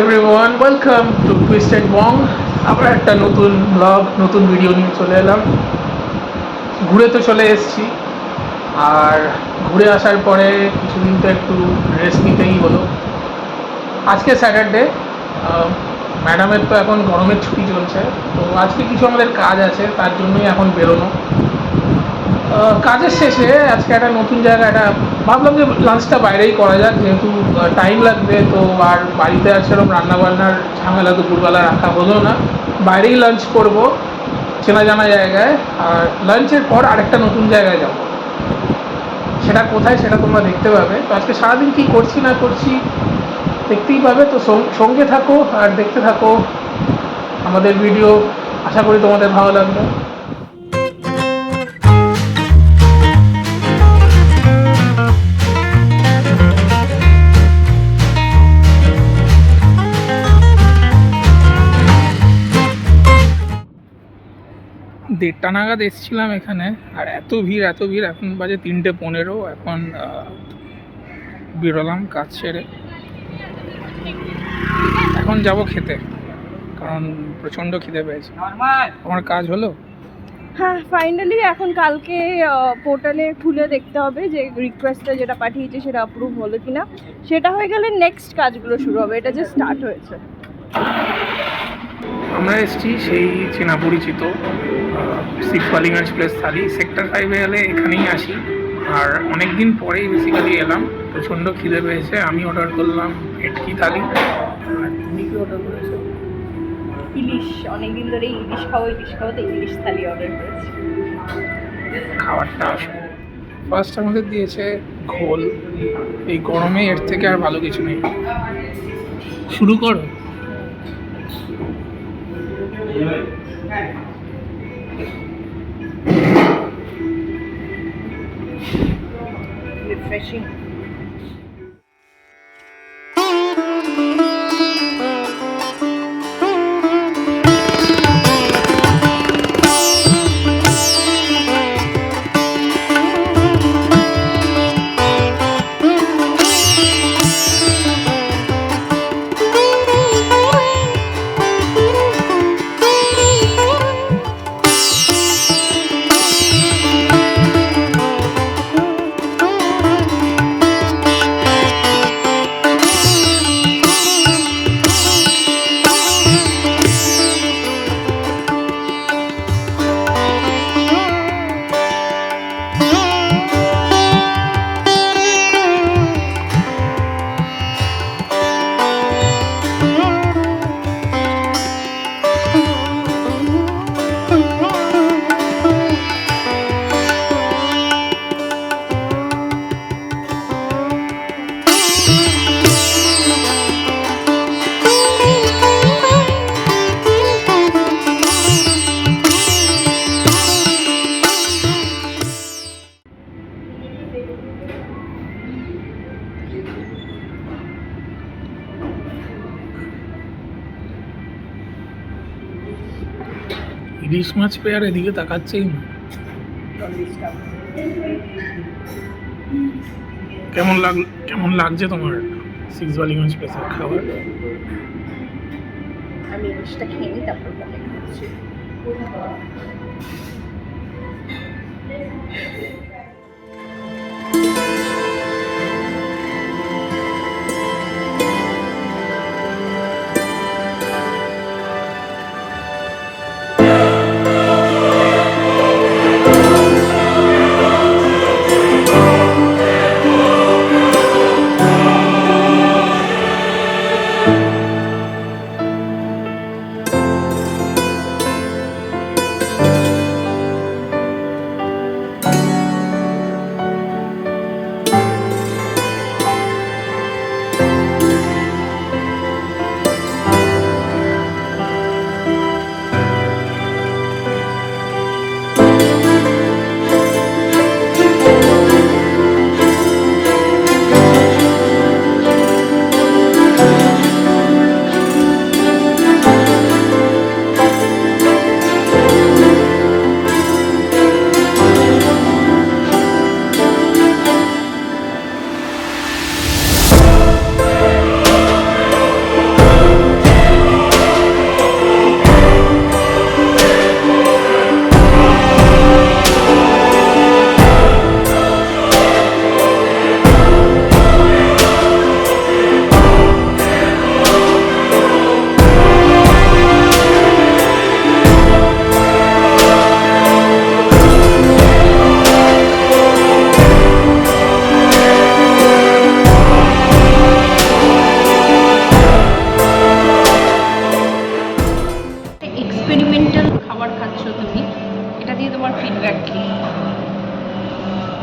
Everyone, welcome to twisted বং। আবার একটা নতুন ব্লগ, নতুন ভিডিও নিয়ে চলে এলাম। ঘুরে তো চলে এসেছি, আর ঘুরে আসার পরে কিছুদিন তো একটু রেস্ট নিতেই হলো। আজকে স্যাটারডে, ম্যাডামের তো এখন গরমের ছুটি চলছে, তো আজকে কিছু আমাদের কাজ আছে, তার জন্যই এখন বেরোনো। কাজের শেষে আজকে একটা নতুন জায়গা, ভাবলাম যে লাঞ্চটা বাইরেই করা যাক, যেহেতু টাইম লাগবে, তো আর বাড়িতে আর সেরকম রান্নাবান্নার ঝামেলা দুপুরবেলা রাখা হলো না। বাইরেই লাঞ্চ করব, চেনা জানা জায়গায়। আর লাঞ্চের পর আরেকটা নতুন জায়গায় যাব, সেটা কোথায় সেটা তোমরা দেখতে পাবে। তো আজকে সারাদিন কী করছি না করছি দেখতেই পাবে, তো সঙ্গে থাকো আর দেখতে থাকো আমাদের ভিডিও। আশা করি তোমাদের ভালো লাগবে। দেড়টা নাগাদ এসেছিলাম এখানে, আর এত ভিড় এত ভিড়। এখন বাজে 3:15। এখন বেরোলাম কাজ সেরে, এখন যাব খেতে, কারণ প্রচণ্ড খিদে পেয়েছে। আমার কাজ হলো। হ্যাঁ, ফাইনালি এখন কালকে পোর্টালে খুলে দেখতে হবে যে রিকোয়েস্টটা যেটা পাঠিয়েছে সেটা অ্যাপ্রুভ হলো কিনা। সেটা হয়ে গেলে নেক্সট কাজগুলো শুরু হবে। এটা যে স্টার্ট হয়েছে। আমরা এসেছি সেই চেনা পরিচিত সিকওয়ালিগঞ্জ প্লেস থালি। সেক্টর 5-এ এলে এখানেই আসি, আর অনেক দিন পরেই বেসিক্যালি এলাম। প্রচণ্ড খিদে পেয়েছে। আমি অর্ডার করলাম ভেটকি থালি। আর তুমি কি অর্ডার করেছো? ইলিশ, অনেকদিন ধরে ইলিশ খাওয়াতে ইলিশ থালি অর্ডার করেছি। খাবারটা আসবে। ফার্স্ট আমাদের দিয়েছে ঘোল। এই গরমে এর থেকে আর ভালো কিছু নেই। শুরু করো। রিফ্রেশিং। ইলিশ মাছ পেয়ে আর এদিকে তাকাচ্ছেই না। কেমন লাগছে তোমার সিকওয়ালিগঞ্জ প্লেসের খাবার? আমি ইলিশটা খেয়ে নিই, তারপর বলে খাচ্ছি।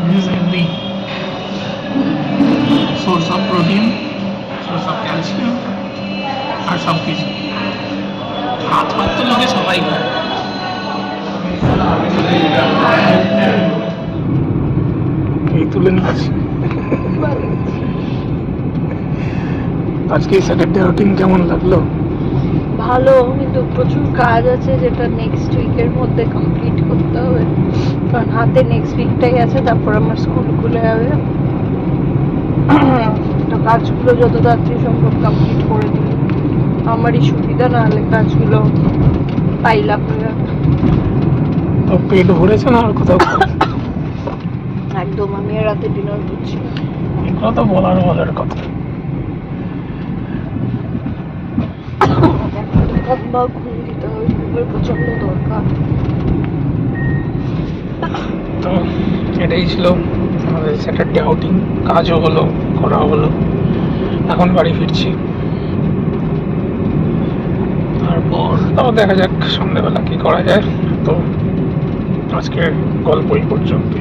This is healthy. Source of protein, source of calcium, আর সব কিছু হাত ফাত তো লোকে সবাই খায়। এই তুলে নিয়েছি। আজকে স্যাটারডে আউটিং কেমন লাগলো? ভালো, কিন্তু প্রচুর কাজ আছে যেটা নেক্সট উইকের মধ্যে কমপ্লিট করতে হবে, কারণ হাতে নেক্সট উইকটাই আছে, তারপর আমার স্কুল খুলে যাবে। তো কাজগুলো যত তাড়াতাড়ি সম্ভব কমপ্লিট করে দিলে আমারই সুবিধা, না হলে কাজগুলো পাইল আপ হয়ে যাবে। তো পেট ভরেছে না আর কোথাও? একদম, আমি আর রাতে ডিনার করছি। এগুলো তো বলার কথা। লম্বা ঘুম দিতে হবে, ঘুমের প্রচন্ড দরকার। তো এটাই ছিল আমাদের স্যাটারডে আউটিং। কাজও হলো, করা হলো, এখন বাড়ি ফিরছি। তারপর দেখা যাক সন্ধ্যেবেলা কি করা যায়। তো আজকের গল্প এই পর্যন্ত।